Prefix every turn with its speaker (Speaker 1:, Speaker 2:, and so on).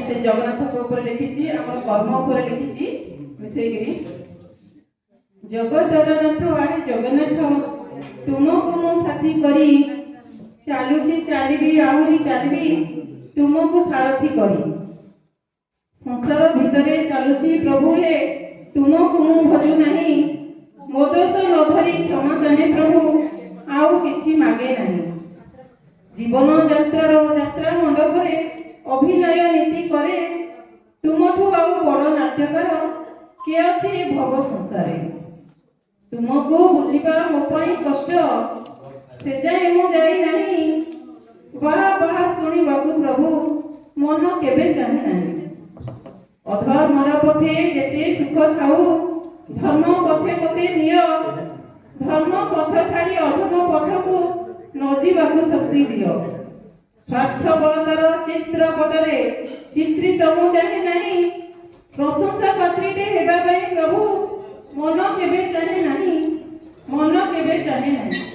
Speaker 1: से जगन्नाथ लिखी आम कर्म उपर लिखी मिसेकरी जगतर नाथ आरे जगन्नाथ तुमको मु साथी करी चालुची चलबी आहरी चलबी तुमको सारथी करी संसार भितरे चलुची प्रभु हे तुमको मु भजु नहीं मो दोष न धरी क्षमा चाहे प्रभु आउ किछि मागे नहीं जीवन यात्रा मंडप अभिनय नीति करे तुमठू आउ बड़ नाट्यकार किए अच्छे भव संसार तुमको बुझा मो कष्ट से जाए मु जाई नहीं बाहा बाहा शुणवाकू प्रभु मन केबे चाहे नहीं अधर्मर पथे जेते सुख थाऊ धर्म पथे पथे निय धर्म पथ छाड़ी अधर्म पथ को नजीवाकू शक्ति दियो स्वार्थपरतार चित्रपटरे चित्रित मु चाहे नहीं प्रशंसा पात्रीटे हेबा प्रभु मन केबे चाहे नहीं मन केबे चाहे नहीं।